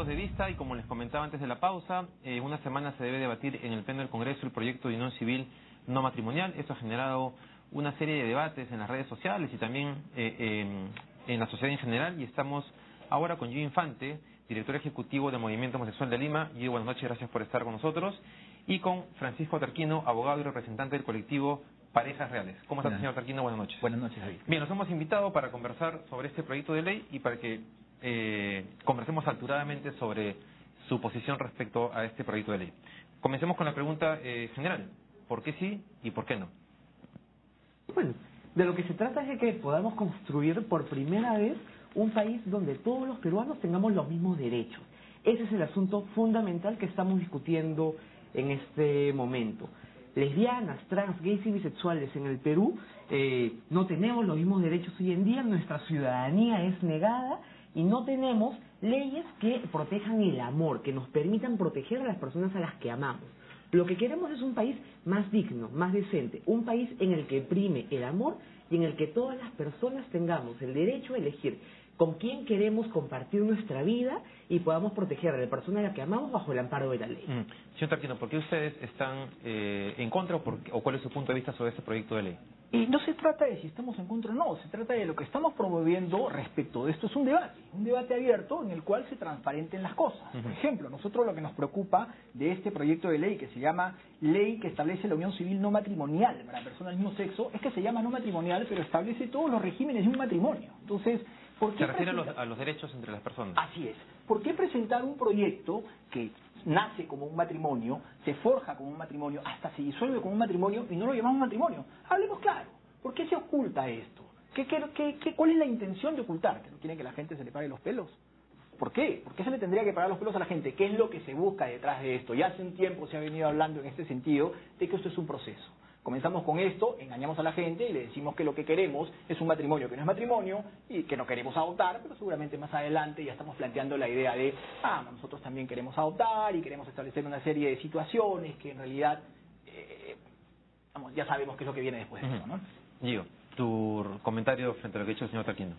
puntos de vista y como les comentaba antes de la pausa, una semana se debe debatir en el Pleno del Congreso el proyecto de unión civil no matrimonial. Esto ha generado una serie de debates en las redes sociales y también en la sociedad en general, y estamos ahora con Gio Infante, director ejecutivo del Movimiento Homosexual de Lima. Gio, buenas noches, gracias por estar con nosotros. Y con Francisco Tarquino, abogado y representante del colectivo Parejas Reales. ¿Cómo está, señor Tarquino? Buenas noches. Buenas noches, David. Bien, nos hemos invitado para conversar sobre este proyecto de ley y para que conversemos alturadamente sobre su posición respecto a este proyecto de ley. Comencemos con la pregunta general. ¿Por qué sí y por qué no? Bueno, de lo que se trata es de que podamos construir por primera vez un país donde todos los peruanos tengamos los mismos derechos. Ese es el asunto fundamental que estamos discutiendo en este momento. Lesbianas, trans, gays y bisexuales en el Perú no tenemos los mismos derechos hoy en día, nuestra ciudadanía es negada y no tenemos leyes que protejan el amor, que nos permitan proteger a las personas a las que amamos. Lo que queremos es un país más digno, más decente, un país en el que prime el amor y en el que todas las personas tengamos el derecho a elegir con quién queremos compartir nuestra vida y podamos proteger a la persona a la que amamos bajo el amparo de la ley. Señor Tarquino, ¿por qué ustedes están en contra o cuál es su punto de vista sobre este proyecto de ley? Y no se trata de si estamos en contra o no, se trata de lo que estamos promoviendo respecto de esto. Es un debate abierto en el cual se transparenten las cosas. Por ejemplo, nosotros lo que nos preocupa de este proyecto de ley que se llama Ley que establece la unión civil no matrimonial para personas del mismo sexo, es que se llama no matrimonial, pero establece todos los regímenes de un matrimonio. Entonces, ¿por qué se refiere a los derechos entre las personas? Así es. ¿Por qué presentar un proyecto que nace como un matrimonio, se forja como un matrimonio, hasta se disuelve como un matrimonio y no lo llamamos matrimonio? Hablemos claro. ¿Por qué se oculta esto? ¿Cuál es la intención de ocultar? ¿Que no quieren que la gente se le pare los pelos? ¿Por qué? ¿Por qué se le tendría que parar los pelos a la gente? ¿Qué es lo que se busca detrás de esto? Ya hace un tiempo se ha venido hablando en este sentido de que esto es un proceso. Comenzamos con esto, engañamos a la gente y le decimos que lo que queremos es un matrimonio que no es matrimonio y que no queremos adoptar, pero seguramente más adelante ya estamos planteando la idea de, nosotros también queremos adoptar y queremos establecer una serie de situaciones que en realidad, ya sabemos qué es lo que viene después de eso, ¿no? Gio, tu comentario frente a lo que ha dicho el señor Tarquino.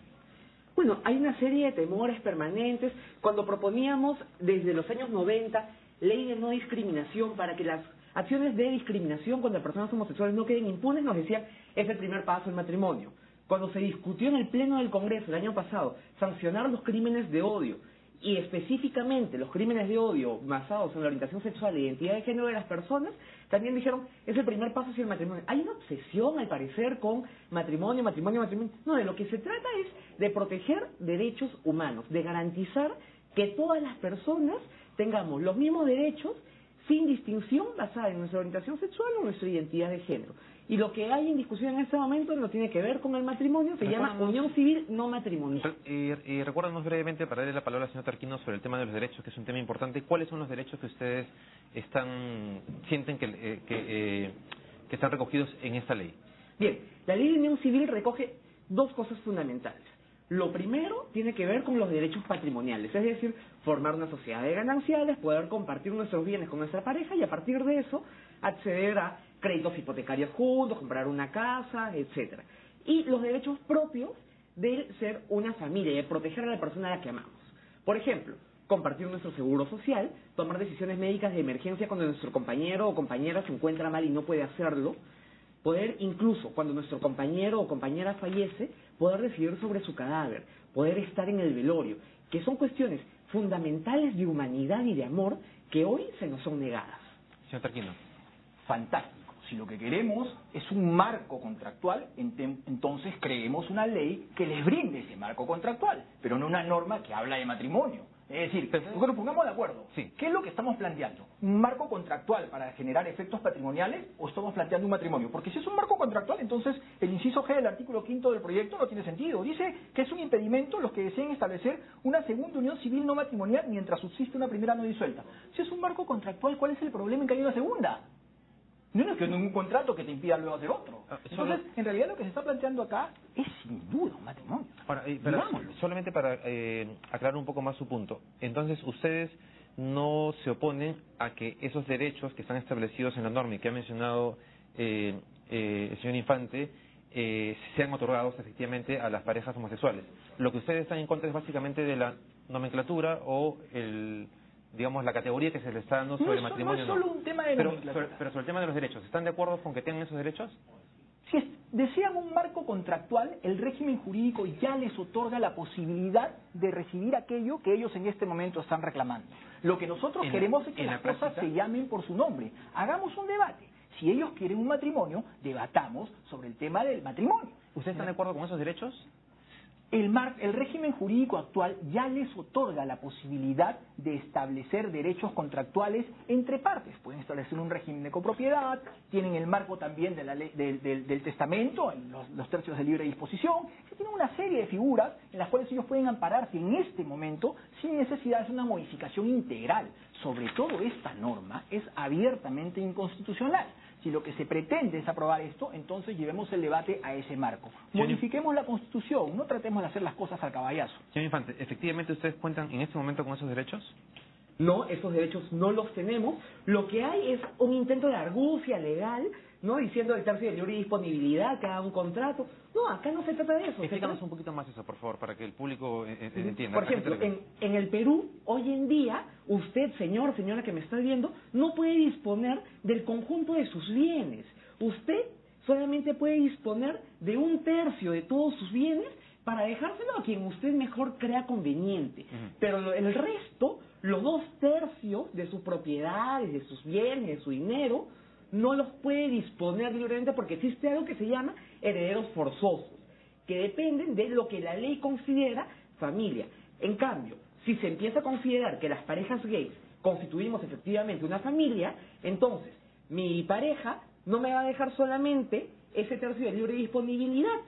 Bueno, hay una serie de temores permanentes. Cuando proponíamos desde los años 90 ley de no discriminación para que las acciones de discriminación contra personas homosexuales no queden impunes, nos decían, es el primer paso el matrimonio. Cuando se discutió en el Pleno del Congreso el año pasado sancionar los crímenes de odio, y específicamente los crímenes de odio basados en la orientación sexual e identidad de género de las personas, también dijeron, es el primer paso hacia el matrimonio. Hay una obsesión, al parecer, con matrimonio. No, de lo que se trata es de proteger derechos humanos, de garantizar que todas las personas tengamos los mismos derechos sin distinción basada en nuestra orientación sexual o nuestra identidad de género. Y lo que hay en discusión en este momento no tiene que ver con el matrimonio, se llama unión civil no matrimonial. Y recuérdanos brevemente, para darle la palabra al señor Tarquino, sobre el tema de los derechos, que es un tema importante. ¿Cuáles son los derechos que ustedes sienten que están recogidos en esta ley? Bien, la ley de unión civil recoge dos cosas fundamentales. Lo primero tiene que ver con los derechos patrimoniales, es decir, formar una sociedad de gananciales, poder compartir nuestros bienes con nuestra pareja y a partir de eso acceder a créditos hipotecarios juntos, comprar una casa, etcétera. Y los derechos propios de ser una familia y de proteger a la persona a la que amamos. Por ejemplo, compartir nuestro seguro social, tomar decisiones médicas de emergencia cuando nuestro compañero o compañera se encuentra mal y no puede hacerlo, poder incluso, cuando nuestro compañero o compañera fallece, poder decidir sobre su cadáver, poder estar en el velorio, que son cuestiones fundamentales de humanidad y de amor que hoy se nos son negadas. Señor Tarquino. Fantástico. Si lo que queremos es un marco contractual, entonces creemos una ley que les brinde ese marco contractual, pero no una norma que habla de matrimonio. Es decir, nos pongamos de acuerdo. Sí. ¿Qué es lo que estamos planteando? ¿Un marco contractual para generar efectos patrimoniales o estamos planteando un matrimonio? Porque si es un marco contractual, entonces el inciso G del artículo 5 del proyecto no tiene sentido. Dice que es un impedimento los que deseen establecer una segunda unión civil no matrimonial mientras subsiste una primera no disuelta. Si es un marco contractual, ¿cuál es el problema en que hay una segunda? No es que no hay un contrato que te impida luego hacer otro. Entonces, en realidad lo que se está planteando acá es sin duda un matrimonio. Ahora, solamente para aclarar un poco más su punto. Entonces, ustedes no se oponen a que esos derechos que están establecidos en la norma y que ha mencionado el señor Infante sean otorgados efectivamente a las parejas homosexuales. Lo que ustedes están en contra es básicamente de la nomenclatura o digamos, la categoría que se le está dando sobre el matrimonio. No es solo un tema de nomenclatura. Pero sobre el tema de los derechos, ¿están de acuerdo con que tengan esos derechos? Si desean un marco contractual, el régimen jurídico ya les otorga la posibilidad de recibir aquello que ellos en este momento están reclamando. Lo que nosotros queremos es que las cosas se llamen por su nombre. Hagamos un debate. Si ellos quieren un matrimonio, debatamos sobre el tema del matrimonio. ¿Ustedes están de acuerdo con esos derechos? El régimen jurídico actual ya les otorga la posibilidad de establecer derechos contractuales entre partes. Pueden establecer un régimen de copropiedad, tienen el marco también de la ley, del testamento, en los tercios de libre disposición, que tienen una serie de figuras en las cuales ellos pueden ampararse en este momento sin necesidad de hacer una modificación integral. Sobre todo esta norma es abiertamente inconstitucional. Si lo que se pretende es aprobar esto, entonces llevemos el debate a ese marco. Modifiquemos la Constitución, no tratemos de hacer las cosas al caballazo. Señor Infante, ¿efectivamente ustedes cuentan en este momento con esos derechos? No, esos derechos no los tenemos. Lo que hay es un intento de argucia legal, ¿no? Diciendo el tercio de libre disponibilidad, que haga un contrato. No, acá no se trata de eso. Explícanos un poquito más eso, por favor, para que el público entienda. Por ejemplo, en el Perú, hoy en día, usted, señora que me está viendo, no puede disponer del conjunto de sus bienes. Usted solamente puede disponer de un tercio de todos sus bienes para dejárselo a quien usted mejor crea conveniente. Pero el resto, los 2/3 de sus propiedades, de sus bienes, de su dinero, no los puede disponer libremente porque existe algo que se llama herederos forzosos, que dependen de lo que la ley considera familia. En cambio, si se empieza a considerar que las parejas gays constituimos efectivamente una familia, entonces mi pareja no me va a dejar solamente ese tercio de libre disponibilidad,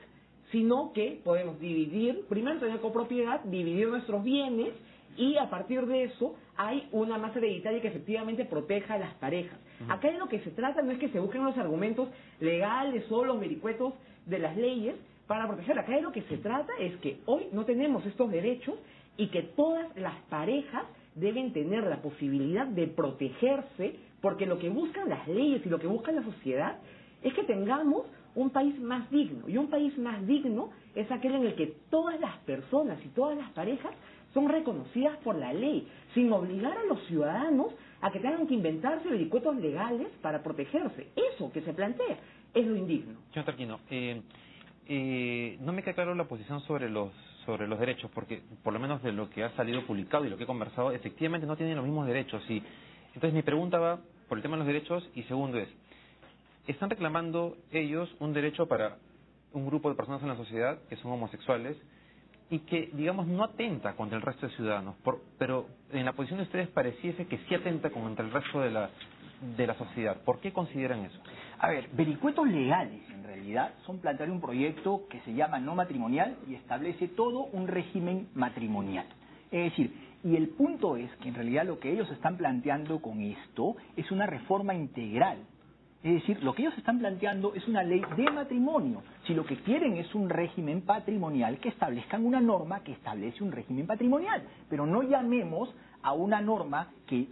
sino que podemos dividir, primero tener copropiedad, dividir nuestros bienes, y a partir de eso hay una masa hereditaria que efectivamente proteja a las parejas. Acá de lo que se trata no es que se busquen los argumentos legales o los vericuetos de las leyes para proteger. Acá de lo que se trata es que hoy no tenemos estos derechos y que todas las parejas deben tener la posibilidad de protegerse, porque lo que buscan las leyes y lo que busca la sociedad es que tengamos un país más digno. Y un país más digno es aquel en el que todas las personas y todas las parejas son reconocidas por la ley, sin obligar a los ciudadanos a que tengan que inventarse vericuetos legales para protegerse. Eso que se plantea es lo indigno. Señor Tarquino, no me queda claro la posición sobre los derechos, porque por lo menos de lo que ha salido publicado y lo que he conversado, efectivamente no tienen los mismos derechos. Y entonces mi pregunta va por el tema de los derechos, y segundo es, ¿están reclamando ellos un derecho para un grupo de personas en la sociedad que son homosexuales y que, digamos, no atenta contra el resto de ciudadanos, pero en la posición de ustedes pareciese que sí atenta contra el resto de la sociedad? ¿Por qué consideran eso? A ver, vericuetos legales en realidad son plantear un proyecto que se llama no matrimonial y establece todo un régimen matrimonial. Es decir, y el punto es que en realidad lo que ellos están planteando con esto es una reforma integral. Es decir, lo que ellos están planteando es una ley de matrimonio. Si lo que quieren es un régimen patrimonial, que establezcan una norma que establece un régimen patrimonial. Pero no llamemos a una norma que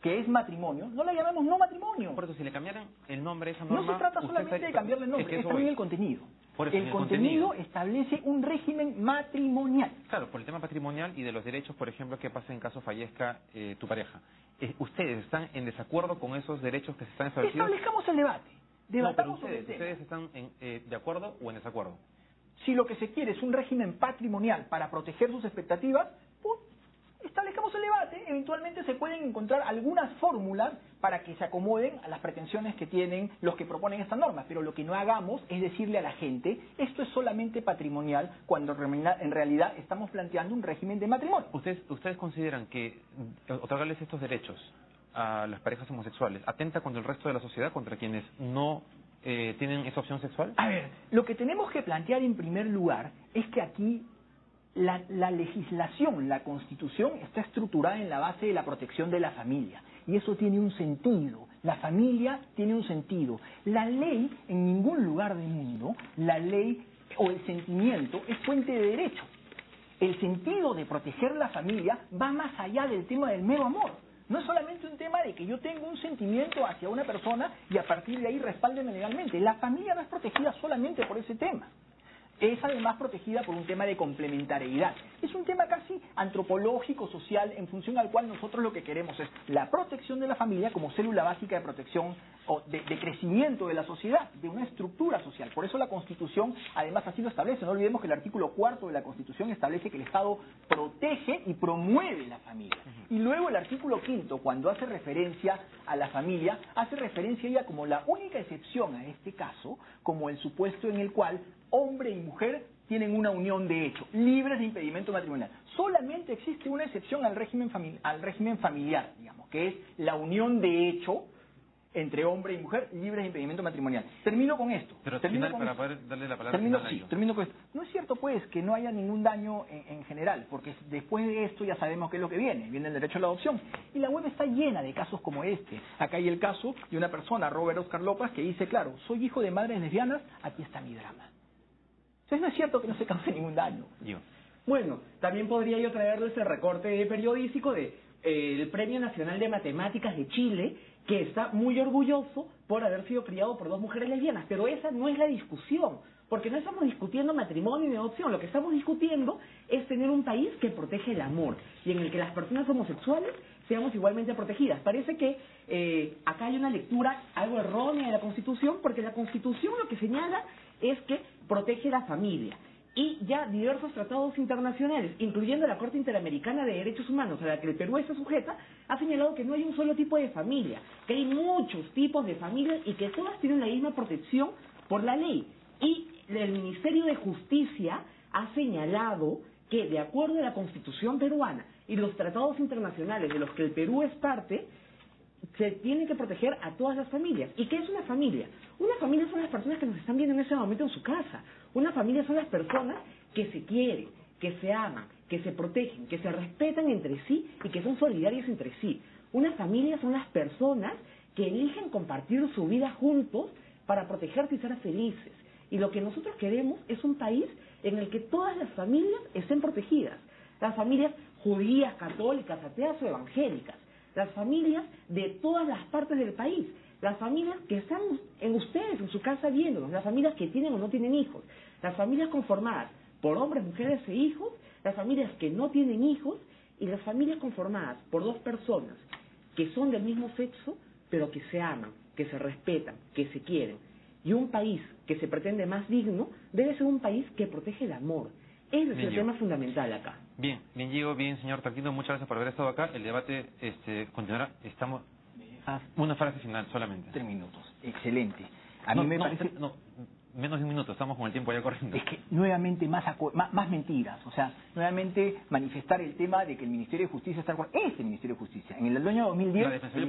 es matrimonio, no la llamemos no matrimonio. Por eso, si le cambiaran el nombre a esa norma... No se trata solamente de cambiarle el nombre, es también el contenido. El contenido establece un régimen matrimonial. Claro, por el tema patrimonial y de los derechos, por ejemplo, que pasa en caso fallezca tu pareja. ¿Ustedes están en desacuerdo con esos derechos que se están establecidos? Establezcamos el debate. Debatamos sobre el tema. ¿Ustedes están de acuerdo o en desacuerdo? Si lo que se quiere es un régimen patrimonial para proteger sus expectativas, pues establezcamos el debate. Eventualmente se pueden encontrar algunas fórmulas para que se acomoden a las pretensiones que tienen los que proponen esta norma. Pero lo que no hagamos es decirle a la gente, esto es solamente patrimonial, cuando en realidad estamos planteando un régimen de matrimonio. ¿Ustedes consideran que otorgarles estos derechos a las parejas homosexuales atenta contra el resto de la sociedad, contra quienes no tienen esa opción sexual? A ver, lo que tenemos que plantear en primer lugar es que aquí la legislación, la Constitución, está estructurada en la base de la protección de la familia. Y eso tiene un sentido. La familia tiene un sentido. La ley, en ningún lugar del mundo, la ley o el sentimiento es fuente de derecho. El sentido de proteger la familia va más allá del tema del mero amor. No es solamente un tema de que yo tengo un sentimiento hacia una persona y a partir de ahí respáldeme legalmente. La familia no es protegida solamente por ese tema. es además protegida por un tema de complementariedad. Es un tema casi antropológico, social, en función al cual nosotros lo que queremos es la protección de la familia como célula básica de protección o de crecimiento de la sociedad, de una estructura social. Por eso la Constitución además así lo establece. No olvidemos que el artículo 4 de la Constitución establece que el Estado protege y promueve la familia. Y luego el artículo 5, cuando hace referencia a la familia, hace referencia a ella como la única excepción a este caso, como el supuesto en el cual hombre y mujer tienen una unión de hecho, libres de impedimento matrimonial. Solamente existe una excepción al régimen familiar, digamos, que es la unión de hecho entre hombre y mujer libres de impedimento matrimonial. Termino con esto. Pero termino con para esto. Poder darle la palabra termino con esto. No es cierto, pues, que no haya ningún daño en general, porque después de esto ya sabemos qué es lo que viene. Viene el derecho a la adopción. Y la web está llena de casos como este. Acá hay el caso de una persona, Robert Oscar López, que dice, claro, soy hijo de madres lesbianas, aquí está mi drama. Entonces no es cierto que no se cause ningún daño. Bueno, también podría yo traerles el recorte periodístico de el Premio Nacional de Matemáticas de Chile, que está muy orgulloso por haber sido criado por 2 mujeres lesbianas, pero esa no es la discusión, porque no estamos discutiendo matrimonio ni adopción, lo que estamos discutiendo es tener un país que protege el amor y en el que las personas homosexuales seamos igualmente protegidas. Parece que acá hay una lectura algo errónea de la Constitución, porque la Constitución lo que señala es que protege la familia. Y ya diversos tratados internacionales, incluyendo la Corte Interamericana de Derechos Humanos, a la que el Perú está sujeta, ha señalado que no hay un solo tipo de familia, que hay muchos tipos de familias y que todas tienen la misma protección por la ley. Y el Ministerio de Justicia ha señalado que, de acuerdo a la Constitución peruana y los tratados internacionales de los que el Perú es parte, se tiene que proteger a todas las familias. ¿Y qué es una familia? Una familia son las personas que nos están viendo en ese momento en su casa. Una familia son las personas que se quieren, que se aman, que se protegen, que se respetan entre sí y que son solidarias entre sí. Una familia son las personas que eligen compartir su vida juntos para protegerse y ser felices. Y lo que nosotros queremos es un país en el que todas las familias estén protegidas. Las familias judías, católicas, ateas o evangélicas. Las familias de todas las partes del país, las familias que están en ustedes, en su casa viéndonos, las familias que tienen o no tienen hijos, las familias conformadas por hombres, mujeres e hijos, las familias que no tienen hijos y las familias conformadas por 2 personas que son del mismo sexo, pero que se aman, que se respetan, que se quieren. Y un país que se pretende más digno debe ser un país que protege el amor. Ese es el tema fundamental acá. Bien, Diego, bien, señor Tarquino, muchas gracias por haber estado acá. El debate continuará. Estamos... Una frase final solamente. 3 minutos. Excelente. A mí me parece... Menos de 1 minuto, estamos con el tiempo ya corriendo. Es que nuevamente más mentiras, o sea, nuevamente manifestar el tema de que el Ministerio de Justicia está... Este Ministerio de Justicia, en el año 2010, el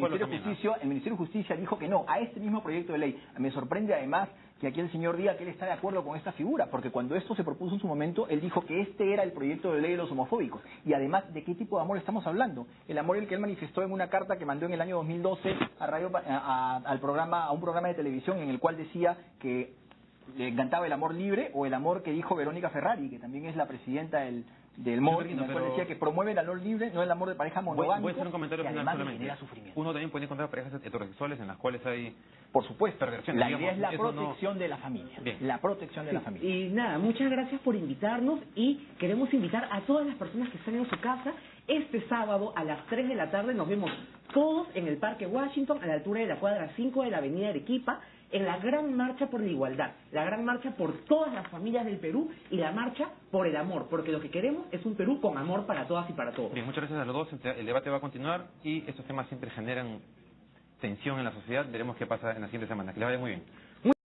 Ministerio de Justicia dijo que no, a este mismo proyecto de ley. Me sorprende además que aquí el señor diga que él está de acuerdo con esta figura, porque cuando esto se propuso en su momento, él dijo que este era el proyecto de ley de los homofóbicos. Y además, ¿de qué tipo de amor estamos hablando? El amor el que él manifestó en una carta que mandó en el año 2012 a un programa de televisión en el cual decía que le encantaba el amor libre, o el amor que dijo Verónica Ferrari, que también es la presidenta del MOD, en el cual decía que promueve el amor libre, no el amor de pareja monogámica. Voy a hacer un comentario final solamente. Uno también puede encontrar parejas heterosexuales en las cuales hay... Por supuesto, perversiones. La idea es la protección de la familia. Bien. La protección de la familia. Y nada, muchas gracias por invitarnos y queremos invitar a todas las personas que están en su casa. Este sábado a las 3 de la tarde nos vemos todos en el Parque Washington, a la altura de la cuadra 5 de la Avenida Arequipa, en la gran marcha por la igualdad, la gran marcha por todas las familias del Perú y la marcha por el amor, porque lo que queremos es un Perú con amor para todas y para todos. Bien, muchas gracias a los dos. El debate va a continuar y estos temas siempre generan tensión en la sociedad. Veremos qué pasa en la siguiente semana. Que les vaya muy bien.